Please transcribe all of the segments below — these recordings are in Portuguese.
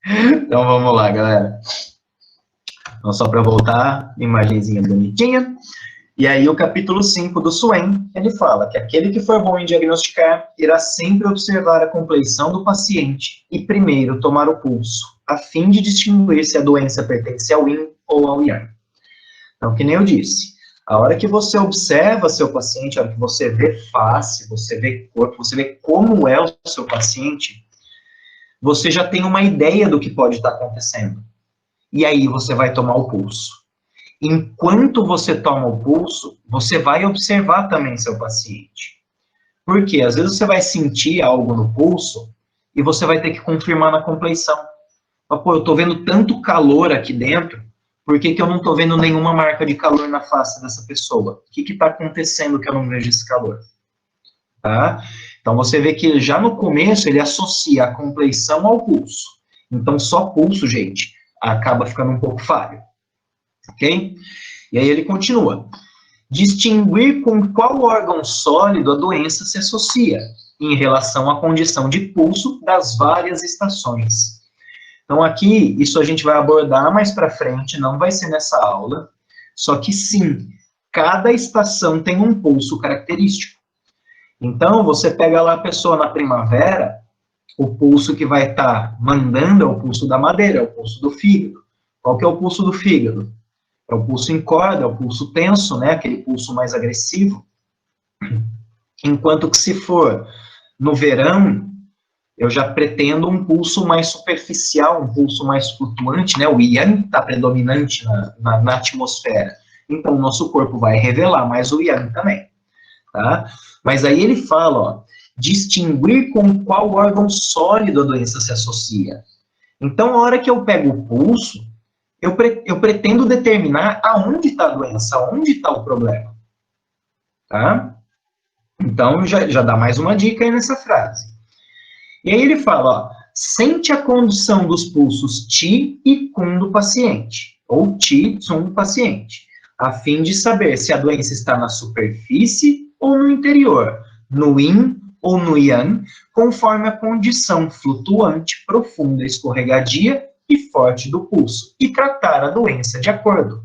Então vamos lá, galera. Então, só para voltar, imagenzinha bonitinha. E aí o capítulo 5 do Swain, ele fala que aquele que for bom em diagnosticar irá sempre observar a compleição do paciente e primeiro tomar o pulso, a fim de distinguir se a doença pertence ao Yin ou ao Yang. Então, que nem eu disse, a hora que você observa seu paciente, a hora que você vê face, você vê corpo, você vê como é o seu paciente, você já tem uma ideia do que pode estar acontecendo. E aí você vai tomar o pulso. Enquanto você toma o pulso, você vai observar também seu paciente. Porque às vezes você vai sentir algo no pulso e você vai ter que confirmar na compleição. Pô, eu tô vendo tanto calor aqui dentro, por que eu não tô vendo nenhuma marca de calor na face dessa pessoa? O que tá acontecendo que eu não vejo esse calor? Tá? Então você vê que já no começo ele associa a compleição ao pulso. Então só pulso, gente, acaba ficando um pouco falho. Ok? E aí ele continua. Distinguir com qual órgão sólido a doença se associa, em relação à condição de pulso das várias estações. Então aqui, isso a gente vai abordar mais para frente, não vai ser nessa aula, só que sim, cada estação tem um pulso característico. Então, você pega lá a pessoa na primavera, o pulso que vai estar mandando é o pulso da madeira, é o pulso do fígado. Qual que é o pulso do fígado? É o pulso em corda, é o pulso tenso, né? Aquele pulso mais agressivo. Enquanto que se for no verão, eu já pretendo um pulso mais superficial, um pulso mais flutuante, né? O Yang está predominante na atmosfera. Então, o nosso corpo vai revelar mais o Yang também, tá? Mas aí ele fala, ó, distinguir com qual órgão sólido a doença se associa. Então, a hora que eu pego o pulso, eu pretendo determinar aonde está a doença, aonde está o problema. Tá? Então, já dá mais uma dica aí nessa frase. E aí ele fala, ó, sente a condução dos pulsos Ti e Kun do paciente, ou Ti, Tsun do paciente, a fim de saber se a doença está na superfície ou no interior, no Yin ou no Yang, conforme a condição flutuante, profunda, escorregadia e forte do pulso, e tratar a doença de acordo.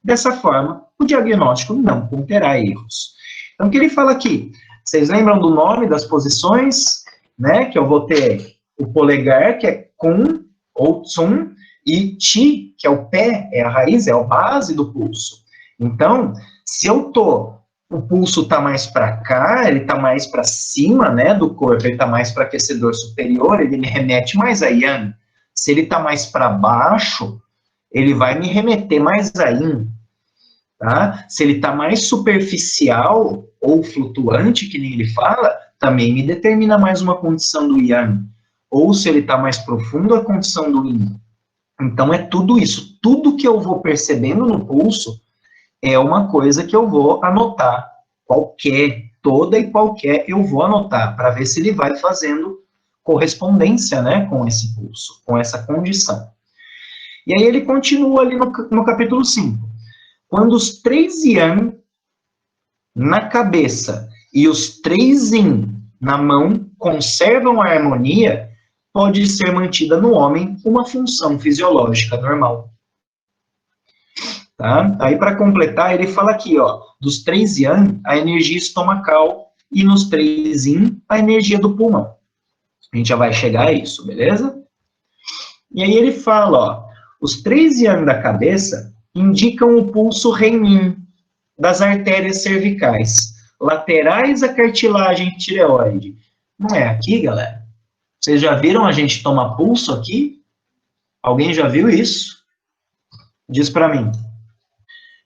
Dessa forma, o diagnóstico não conterá erros. Então, o que ele fala aqui? Vocês lembram do nome das posições? Né? Que eu vou ter o polegar, que é Kun ou Tsun, e Ti, que é o pé, é a raiz, é a base do pulso. Então, se eu o pulso está mais para cá, ele está mais para cima, né, do corpo, ele está mais para aquecedor superior, ele me remete mais a Yang. Se ele está mais para baixo, ele vai me remeter mais a Yin. Tá? Se ele está mais superficial ou flutuante, que nem ele fala, também me determina mais uma condição do Yang. Ou se ele está mais profundo, a condição do Yin. Então é tudo isso. Tudo que eu vou percebendo no pulso é uma coisa que eu vou anotar. Toda e qualquer eu vou anotar, para ver se ele vai fazendo correspondência, né, com esse pulso, com essa condição. E aí ele continua ali no capítulo 5. Quando os 3 Yang na cabeça e os 3 Yin na mão conservam a harmonia, pode ser mantida no homem uma função fisiológica normal. Tá? Aí, para completar, ele fala aqui, ó, dos 3 Yang, a energia estomacal, e nos 3 Yin, a energia do pulmão. A gente já vai chegar a isso, beleza? E aí ele fala, ó, os 3 Yang da cabeça indicam o pulso Renmin das artérias cervicais, laterais à cartilagem tireoide. Não é aqui, galera? Vocês já viram a gente tomar pulso aqui? Alguém já viu isso? Diz para mim.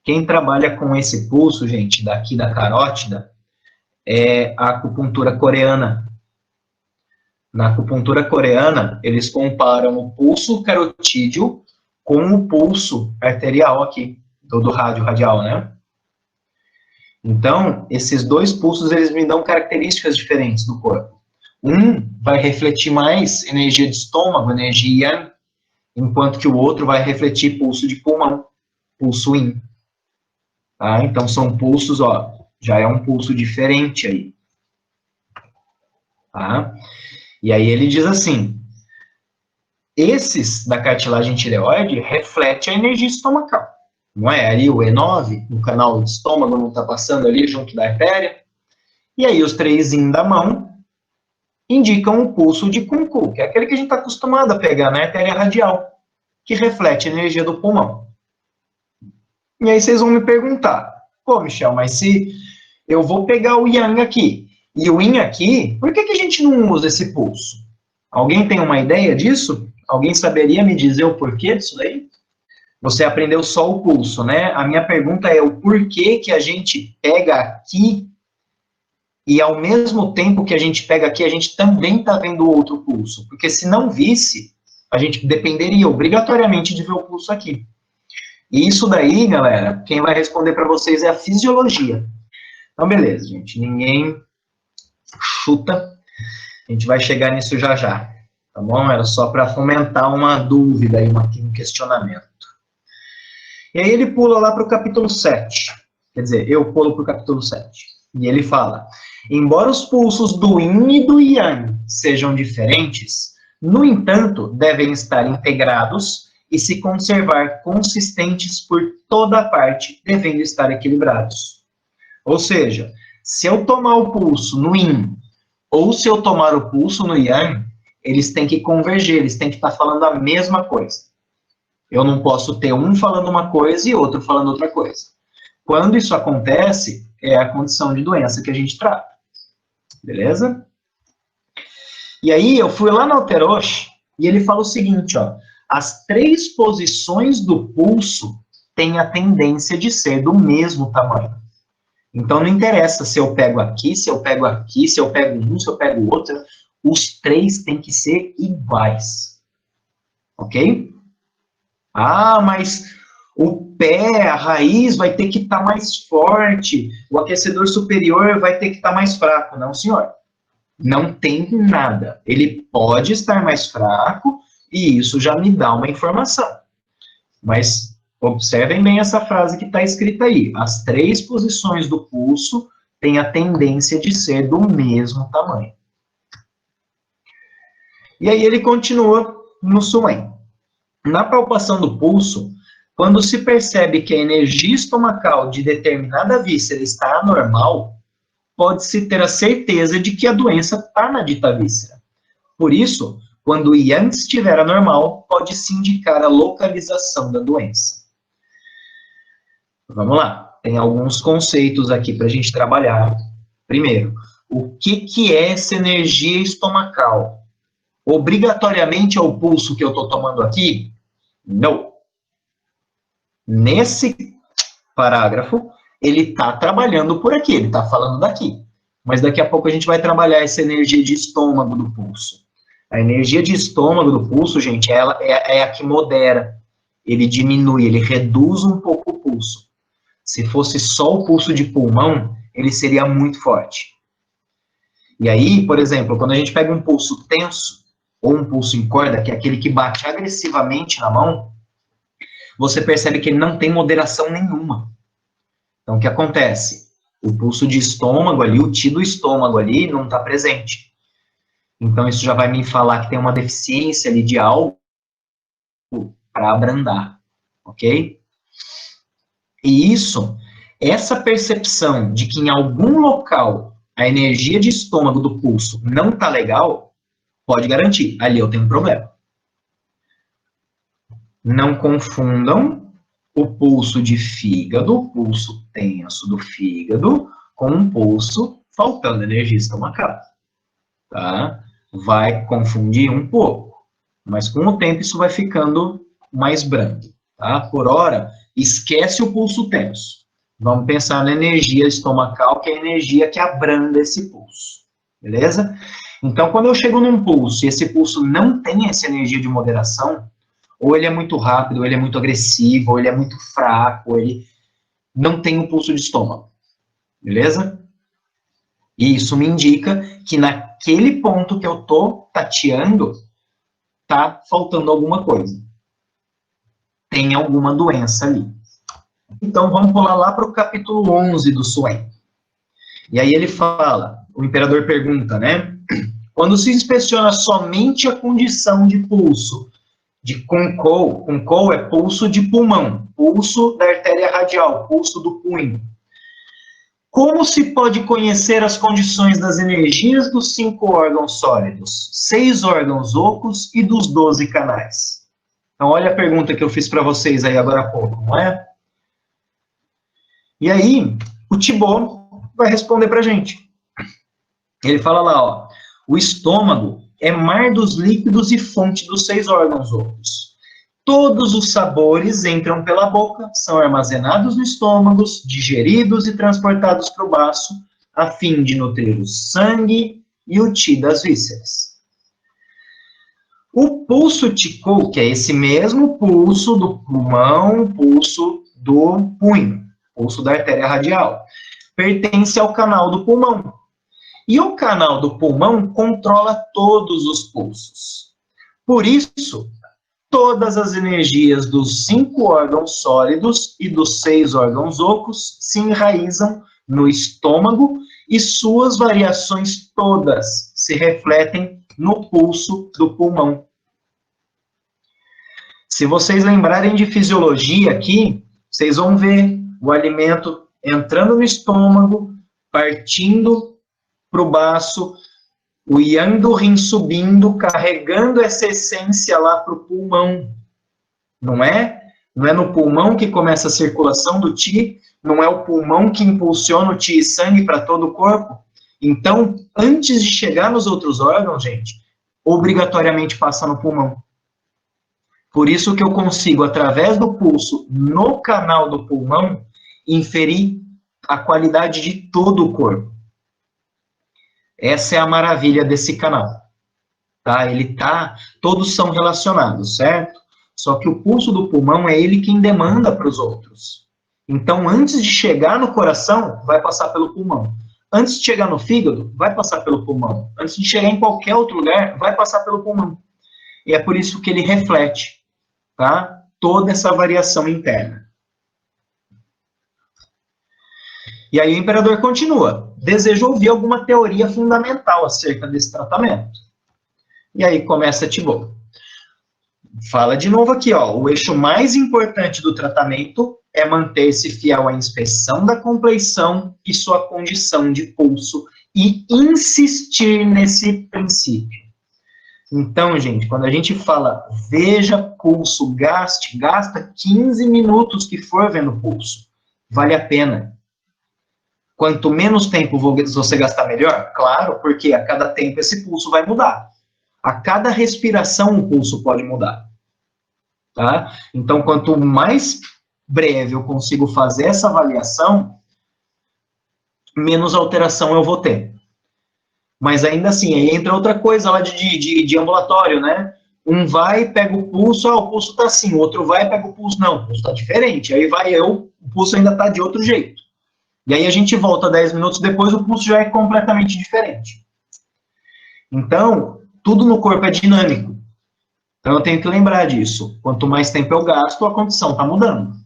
Quem trabalha com esse pulso, gente, daqui da carótida, é a acupuntura coreana. Na acupuntura coreana, eles comparam o pulso carotídeo com o pulso arterial aqui, do rádio radial, né? Então, esses 2 pulsos, eles me dão características diferentes do corpo. Um vai refletir mais energia de estômago, energia Yang, enquanto que o outro vai refletir pulso de pulmão, pulso Yin. Tá? Então, são pulsos, ó, já é um pulso diferente aí. Tá? E aí ele diz assim, Esses da cartilagem tireoide refletem a energia estomacal. Não é? Ali o E9, no canal do estômago, não está passando ali junto da artéria. E aí os 3 da mão indicam o pulso de Kunku, que é aquele que a gente está acostumado a pegar na artéria radial, que reflete a energia do pulmão. E aí vocês vão me perguntar, pô, Michel, mas se eu vou pegar o Yang aqui e o Yin aqui, por que a gente não usa esse pulso? Alguém tem uma ideia disso? Alguém saberia me dizer o porquê disso daí? Você aprendeu só o pulso, né? A minha pergunta é o porquê que a gente pega aqui e ao mesmo tempo que a gente pega aqui, a gente também está vendo o outro pulso. Porque se não visse, a gente dependeria obrigatoriamente de ver o pulso aqui. E isso daí, galera, quem vai responder para vocês é a fisiologia. Então, beleza, gente. Ninguém chuta. A gente vai chegar nisso já já. Tá bom? Era só para fomentar uma dúvida aí, um questionamento. E aí ele pula lá para o capítulo 7. Quer dizer, eu pulo para o capítulo 7. E ele fala, embora os pulsos do Yin e do Yang sejam diferentes, no entanto, devem estar integrados e se conservar consistentes por toda a parte, devendo estar equilibrados. Ou seja, se eu tomar o pulso no Yin ou se eu tomar o pulso no Yang, eles têm que converger, eles têm que estar falando a mesma coisa. Eu não posso ter um falando uma coisa e outro falando outra coisa. Quando isso acontece, é a condição de doença que a gente trata. Beleza? E aí, eu fui lá no Alterosh e ele fala o seguinte, ó. As 3 posições do pulso têm a tendência de ser do mesmo tamanho. Então, não interessa se eu pego aqui, se eu pego aqui, se eu pego um, se eu pego o outro. Os 3 têm que ser iguais. Ok? Ah, mas o pé, a raiz vai ter que estar mais forte, o aquecedor superior vai ter que estar mais fraco. Não, senhor. Não tem nada. Ele pode estar mais fraco e isso já me dá uma informação. Mas observem bem essa frase que está escrita aí. As 3 posições do pulso têm a tendência de ser do mesmo tamanho. E aí ele continua no Suen. Na palpação do pulso, quando se percebe que a energia estomacal de determinada víscera está anormal, pode-se ter a certeza de que a doença está na dita víscera. Por isso, quando o Yang estiver anormal, pode-se indicar a localização da doença. Vamos lá. Tem alguns conceitos aqui para a gente trabalhar. Primeiro, o que é essa energia estomacal? Obrigatoriamente é o pulso que eu estou tomando aqui? Não. Nesse parágrafo, ele está trabalhando por aqui, ele está falando daqui. Mas daqui a pouco a gente vai trabalhar essa energia de estômago do pulso. A energia de estômago do pulso, gente, ela é a que modera. Ele diminui, ele reduz um pouco o pulso. Se fosse só o pulso de pulmão, ele seria muito forte. E aí, por exemplo, quando a gente pega um pulso tenso, ou um pulso em corda, que é aquele que bate agressivamente na mão, você percebe que ele não tem moderação nenhuma. Então, o que acontece? O pulso de estômago ali, o Ti do estômago ali, não está presente. Então, isso já vai me falar que tem uma deficiência ali de algo para abrandar, ok? E isso, essa percepção de que em algum local a energia de estômago do pulso não está legal, pode garantir, ali eu tenho um problema. Não confundam o pulso de fígado, o pulso tenso do fígado, com um pulso faltando energia estomacal, tá? Vai confundir um pouco, mas com o tempo isso vai ficando mais brando, tá? Por hora, esquece o pulso tenso. Vamos pensar na energia estomacal, que é a energia que abranda esse pulso, beleza? Então, quando eu chego num pulso e esse pulso não tem essa energia de moderação, ou ele é muito rápido, ou ele é muito agressivo, ou ele é muito fraco, ou ele não tem um pulso de estômago, beleza? E isso me indica que naquele ponto que eu tô tateando, tá faltando alguma coisa. Tem alguma doença ali. Então, vamos pular lá para o capítulo 11 do Suen. E aí ele fala, o imperador pergunta, né? Quando se inspeciona somente a condição de pulso de Kunkol. Kunkol é pulso de pulmão, pulso da artéria radial, pulso do punho. Como se pode conhecer as condições das energias dos 5 órgãos sólidos, 6 órgãos ocos e dos 12 canais? Então, olha a pergunta que eu fiz para vocês aí agora há pouco, não é? E aí, o Thibaut vai responder para a gente. Ele fala lá, ó, o estômago é mar dos líquidos e fonte dos 6 órgãos ocos. Todos os sabores entram pela boca, são armazenados no estômago, digeridos e transportados para o baço, a fim de nutrir o sangue e o ti das vísceras. O pulso Ticol, que é esse mesmo pulso do pulmão, pulso do punho, pulso da artéria radial, pertence ao canal do pulmão. E o canal do pulmão controla todos os pulsos. Por isso, todas as energias dos 5 órgãos sólidos e dos 6 órgãos ocos se enraizam no estômago e suas variações todas se refletem no pulso do pulmão. Se vocês lembrarem de fisiologia aqui, vocês vão ver o alimento entrando no estômago, partindo para o baço, o yang do rim subindo, carregando essa essência lá para o pulmão. Não é? Não é no pulmão que começa a circulação do Qi, não é o pulmão que impulsiona o Qi e sangue para todo o corpo. Então, antes de chegar nos outros órgãos, gente, obrigatoriamente passa no pulmão. Por isso que eu consigo, através do pulso, no canal do pulmão, inferir a qualidade de todo o corpo. Essa é a maravilha desse canal, tá? Todos são relacionados, certo? Só que o pulso do pulmão é ele quem demanda para os outros. Então, antes de chegar no coração, vai passar pelo pulmão. Antes de chegar no fígado, vai passar pelo pulmão. Antes de chegar em qualquer outro lugar, vai passar pelo pulmão. E é por isso que ele reflete, tá? Toda essa variação interna. E aí o imperador continua. Desejo ouvir alguma teoria fundamental acerca desse tratamento. E aí começa Thibaut. Fala de novo aqui, ó. O eixo mais importante do tratamento é manter-se fiel à inspeção da compleição e sua condição de pulso e insistir nesse princípio. Então, gente, quando a gente fala veja pulso, gasta 15 minutos que for vendo pulso. Vale a pena. Quanto menos tempo você gastar, melhor? Claro, porque a cada tempo esse pulso vai mudar. A cada respiração o pulso pode mudar. Tá? Então, quanto mais breve eu consigo fazer essa avaliação, menos alteração eu vou ter. Mas ainda assim, aí entra outra coisa lá de ambulatório, né? Um vai, pega o pulso, o pulso tá assim, o outro vai, pega o pulso, não, o pulso tá diferente. Aí vai o pulso ainda tá de outro jeito. E aí a gente volta 10 minutos depois, o pulso já é completamente diferente. Então, tudo no corpo é dinâmico. Então eu tenho que lembrar disso. Quanto mais tempo eu gasto, a condição está mudando.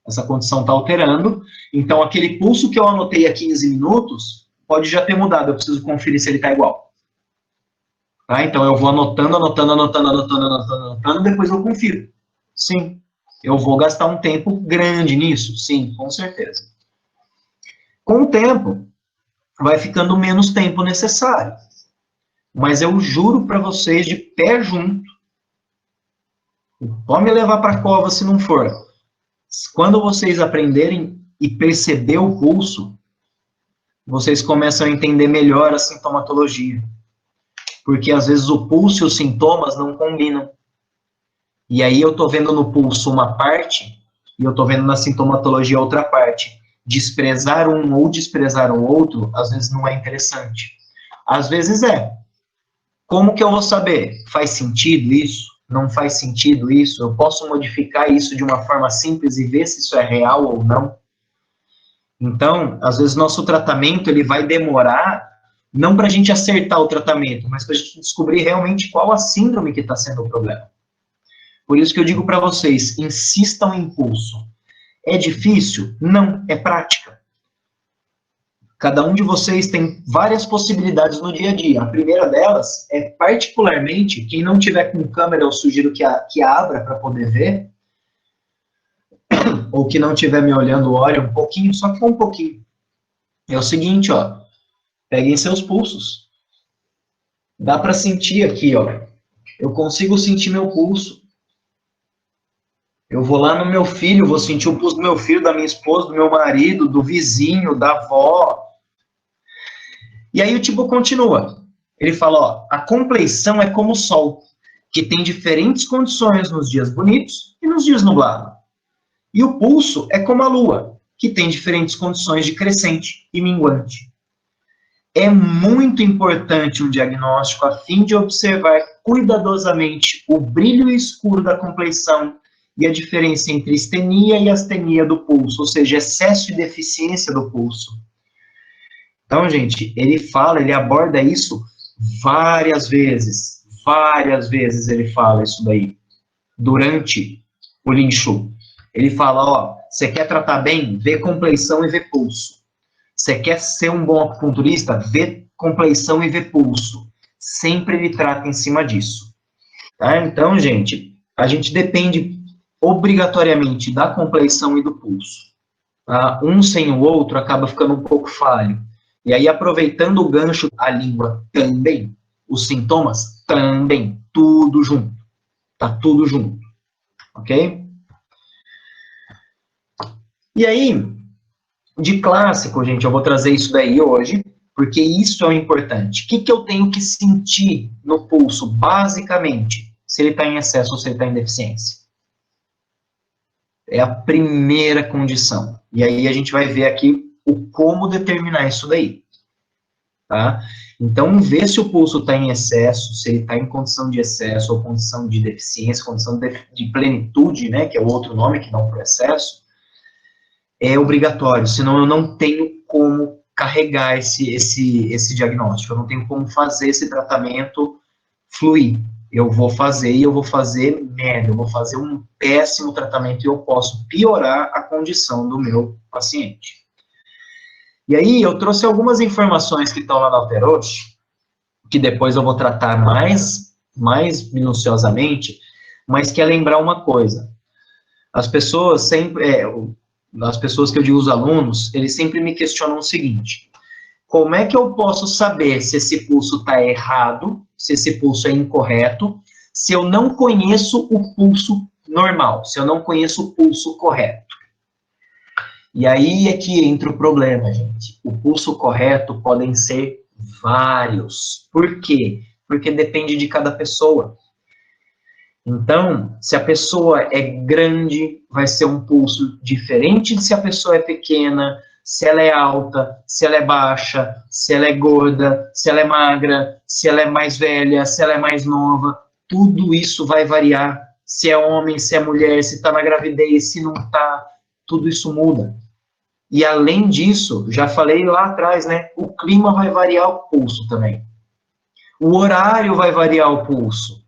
Essa condição está alterando. Então aquele pulso que eu anotei há 15 minutos, pode já ter mudado. Eu preciso conferir se ele está igual. Tá? Então eu vou anotando, depois eu confiro. Sim. Eu vou gastar um tempo grande nisso? Sim, com certeza. Com o tempo, vai ficando menos tempo necessário. Mas eu juro para vocês, de pé junto, pode me levar para a cova se não for. Quando vocês aprenderem e perceber o pulso, vocês começam a entender melhor a sintomatologia. Porque às vezes o pulso e os sintomas não combinam. E aí eu estou vendo no pulso uma parte, e eu estou vendo na sintomatologia outra parte. Desprezar um ou desprezar o outro, às vezes não é interessante. Às vezes é. Como que eu vou saber? Faz sentido isso? Não faz sentido isso? Eu posso modificar isso de uma forma simples e ver se isso é real ou não? Então, às vezes nosso tratamento ele vai demorar, não para a gente acertar o tratamento, mas para a gente descobrir realmente qual a síndrome que está sendo o problema. Por isso que eu digo para vocês, insistam em pulso. É difícil? Não, é prática. Cada um de vocês tem várias possibilidades no dia a dia. A primeira delas é, particularmente, quem não tiver com câmera, eu sugiro que abra para poder ver, ou que não estiver me olhando, olhe um pouquinho, só que um pouquinho. É o seguinte, ó, peguem seus pulsos. Dá para sentir aqui, ó. Eu consigo sentir meu pulso. Eu vou lá no meu filho, vou sentir o pulso do meu filho, da minha esposa, do meu marido, do vizinho, da avó. E aí o tipo continua. Ele fala, ó, a compleição é como o sol, que tem diferentes condições nos dias bonitos e nos dias nublados. E o pulso é como a lua, que tem diferentes condições de crescente e minguante. É muito importante um diagnóstico a fim de observar cuidadosamente o brilho escuro da compleição e a diferença entre estenia e astenia do pulso, ou seja, excesso e deficiência do pulso. Então, gente, ele aborda isso várias vezes ele fala isso daí, durante o Lin Shu. Ele fala, ó, você quer tratar bem? Vê compleição e vê pulso. Você quer ser um bom acupunturista? Vê compleição e vê pulso. Sempre ele trata em cima disso. Tá? Então, gente, a gente depende obrigatoriamente da compleição e do pulso. Tá? Um sem o outro acaba ficando um pouco falho. E aí, aproveitando o gancho, a língua também, os sintomas também, tudo junto. Tá tudo junto. Ok? E aí, de clássico, gente, eu vou trazer isso daí hoje, porque isso é o importante. O que eu tenho que sentir no pulso, basicamente, se ele está em excesso ou se ele está em deficiência? É a primeira condição. E aí a gente vai ver aqui o como determinar isso daí. Tá? Então, ver se o pulso está em excesso, se ele está em condição de excesso ou condição de deficiência, condição de plenitude, né, que é o outro nome que dá para o excesso, é obrigatório, senão eu não tenho como carregar esse diagnóstico, eu não tenho como fazer esse tratamento fluir. Eu vou fazer e eu vou fazer merda, eu vou fazer um péssimo tratamento e eu posso piorar a condição do meu paciente. E aí eu trouxe algumas informações que estão lá na Alteroche, que depois eu vou tratar mais minuciosamente, mas que é lembrar uma coisa. As pessoas sempre, as pessoas que eu digo os alunos, eles sempre me questionam o seguinte: como é que eu posso saber se esse pulso está errado, se esse pulso é incorreto, se eu não conheço o pulso normal, se eu não conheço o pulso correto? E aí é que entra o problema, gente. O pulso correto podem ser vários. Por quê? Porque depende de cada pessoa. Então, se a pessoa é grande, vai ser um pulso diferente de se a pessoa é pequena, se ela é alta, se ela é baixa, se ela é gorda, se ela é magra, se ela é mais velha, se ela é mais nova. Tudo isso vai variar. Se é homem, se é mulher, se está na gravidez, se não está, tudo isso muda. E além disso, já falei lá atrás, né? O clima vai variar o pulso também. O horário vai variar o pulso.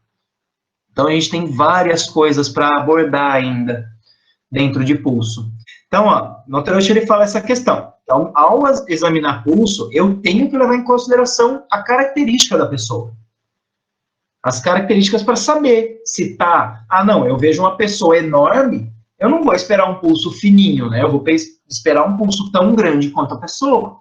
Então, a gente tem várias coisas para abordar ainda dentro de pulso. Então, ó, no Tarosh ele fala essa questão. Então, ao examinar pulso, eu tenho que levar em consideração a característica da pessoa. As características para saber se tá... Ah, não, eu vejo uma pessoa enorme, eu não vou esperar um pulso fininho, né? Eu vou esperar um pulso tão grande quanto a pessoa.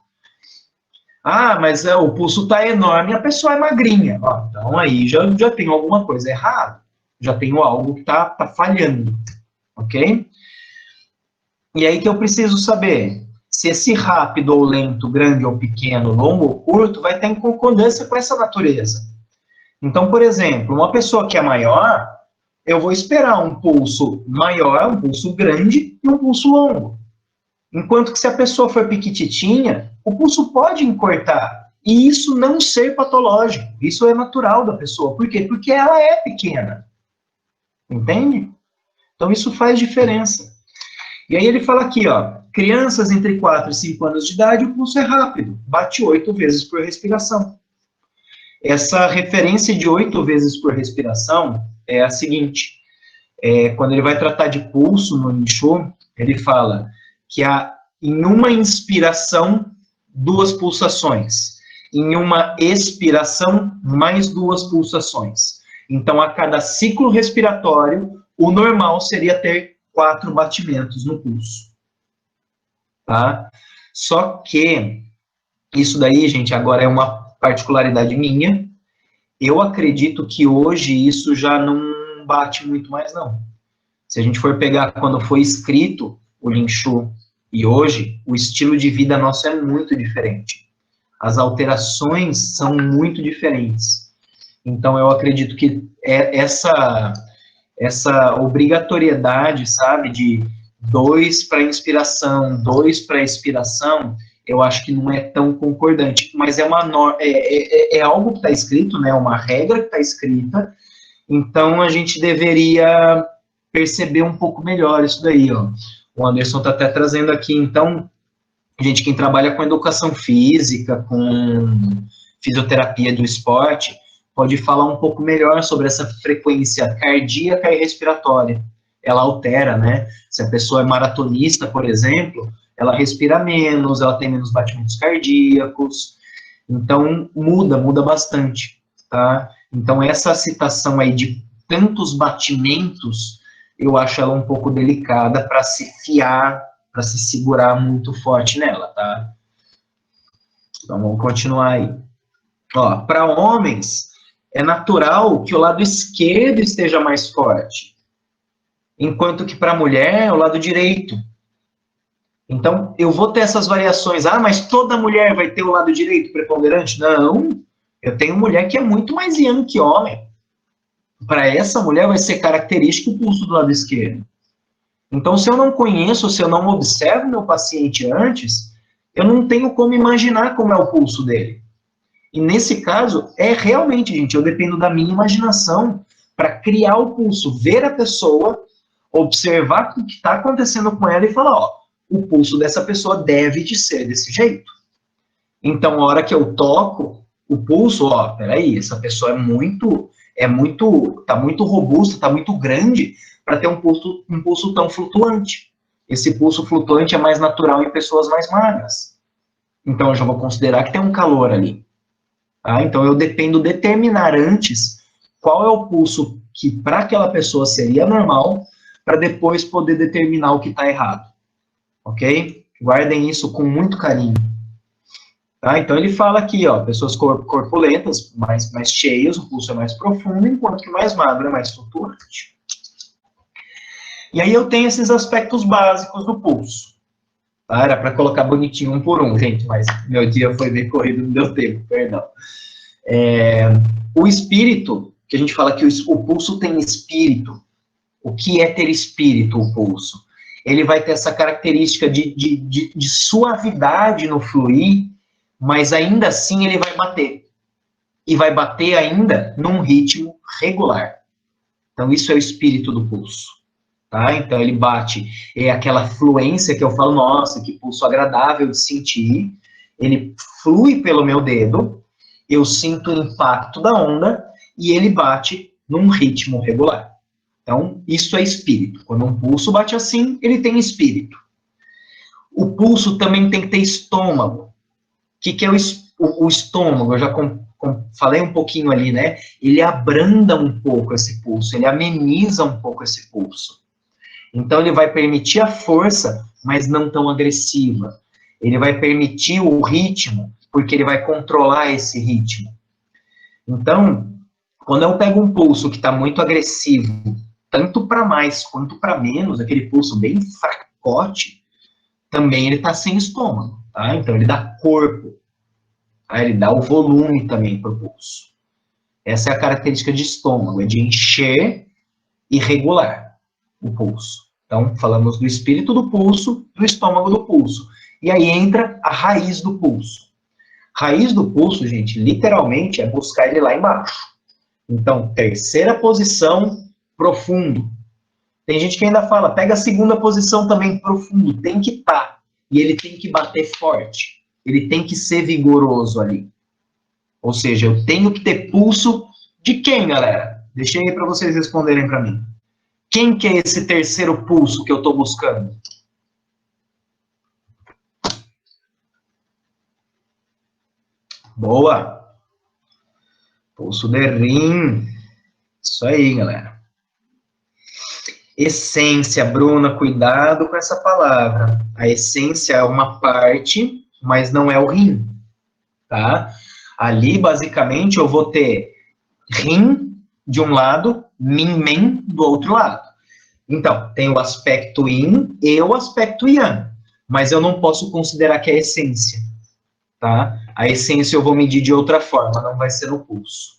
Ah, mas o pulso está enorme e a pessoa é magrinha. Ó, então aí já tem alguma coisa errada. Já tenho algo que tá falhando. Ok? E aí que eu preciso saber se esse rápido ou lento, grande ou pequeno, longo ou curto, vai estar em concordância com essa natureza. Então, por exemplo, uma pessoa que é maior, eu vou esperar um pulso maior, um pulso grande e um pulso longo. Enquanto que se a pessoa for pequititinha, o pulso pode encurtar. E isso não ser patológico. Isso é natural da pessoa. Por quê? Porque ela é pequena. Entende? Então isso faz diferença. E aí ele fala aqui, ó, crianças entre 4 e 5 anos de idade, o pulso é rápido, bate 8 vezes por respiração. Essa referência de 8 vezes por respiração é a seguinte, quando ele vai tratar de pulso no Lin Shu, ele fala que em uma inspiração 2 pulsações. Em uma expiração, mais 2 pulsações. Então, a cada ciclo respiratório, o normal seria ter 4 batimentos no pulso. Tá? Só que, isso daí, gente, agora é uma particularidade minha. Eu acredito que hoje isso já não bate muito mais, não. Se a gente for pegar quando foi escrito o Lin Shu e hoje, o estilo de vida nosso é muito diferente. As alterações são muito diferentes. Então, eu acredito que essa obrigatoriedade, sabe, de 2 para inspiração, 2 para expiração, eu acho que não é tão concordante. Mas é algo que está escrito, né, uma regra que está escrita, então a gente deveria perceber um pouco melhor isso daí, ó. O Anderson está até trazendo aqui, então, gente, quem trabalha com educação física, com fisioterapia do esporte, pode falar um pouco melhor sobre essa frequência cardíaca e respiratória. Ela altera, né? Se a pessoa é maratonista, por exemplo, ela respira menos, ela tem menos batimentos cardíacos, então muda bastante, tá? Então essa citação aí de tantos batimentos, eu acho ela um pouco delicada para se fiar, para se segurar muito forte nela, tá? Então vamos continuar aí. Ó, para homens, é natural que o lado esquerdo esteja mais forte, enquanto que para a mulher é o lado direito. Então, eu vou ter essas variações. Ah, mas toda mulher vai ter o lado direito preponderante? Não. Eu tenho mulher que é muito mais yang que homem. Para essa mulher vai ser característico o pulso do lado esquerdo. Então, se eu não conheço, se eu não observo meu paciente antes, eu não tenho como imaginar como é o pulso dele. E nesse caso, é realmente, gente, eu dependo da minha imaginação para criar o pulso, ver a pessoa, observar o que está acontecendo com ela e falar, ó, o pulso dessa pessoa deve de ser desse jeito. Então, a hora que eu toco o pulso, ó, peraí, essa pessoa tá muito robusta, tá muito grande para ter um pulso tão flutuante. Esse pulso flutuante é mais natural em pessoas mais magras. Então, eu já vou considerar que tem um calor ali. Tá? Então, eu dependo determinar antes qual é o pulso que para aquela pessoa seria normal, para depois poder determinar o que está errado. Ok? Guardem isso com muito carinho. Tá? Então, ele fala aqui, ó, pessoas corpulentas, mais cheias, o pulso é mais profundo, enquanto que mais magro é mais flutuante. E aí eu tenho esses aspectos básicos do pulso. Tá? Era para colocar bonitinho um por um, gente, mas meu dia foi bem corrido, não deu tempo, perdão. O espírito, que a gente fala que o pulso tem espírito. O que é ter espírito, o pulso? Ele vai ter essa característica de suavidade no fluir, mas ainda assim ele vai bater. E vai bater ainda num ritmo regular. Então, isso é o espírito do pulso. Tá? Então, ele bate, é aquela fluência que eu falo, nossa, que pulso agradável de sentir. Ele flui pelo meu dedo, eu sinto o impacto da onda e ele bate num ritmo regular. Então, isso é espírito. Quando um pulso bate assim, ele tem espírito. O pulso também tem que ter estômago. O que é o estômago? Eu já falei um pouquinho ali, né? Ele abranda um pouco esse pulso, ele ameniza um pouco esse pulso. Então, ele vai permitir a força, mas não tão agressiva. Ele vai permitir o ritmo, porque ele vai controlar esse ritmo. Então, quando eu pego um pulso que está muito agressivo, tanto para mais quanto para menos, aquele pulso bem fracote, também ele está sem estômago, tá? Então, ele dá corpo, tá? Ele dá o volume também para o pulso. Essa é a característica de estômago, é de encher e regular o pulso. Então, falamos do espírito do pulso, do estômago do pulso. E aí entra a raiz do pulso. Raiz do pulso, gente, literalmente é buscar ele lá embaixo. Então, terceira posição, profundo. Tem gente que ainda fala, pega a segunda posição também, profundo. Tem que estar. E ele tem que bater forte. Ele tem que ser vigoroso ali. Ou seja, eu tenho que ter pulso de quem, galera? Deixei aí para vocês responderem para mim. Quem que é esse terceiro pulso que eu estou buscando? Boa. Pulso de rim. Isso aí, galera. Essência, Bruna, cuidado com essa palavra. A essência é uma parte, mas não é o rim, tá? Ali, basicamente, eu vou ter rim de um lado, min-men do outro lado. Então, tem o aspecto yin e o aspecto yang, mas eu não posso considerar que é essência, tá? A essência eu vou medir de outra forma, não vai ser no pulso.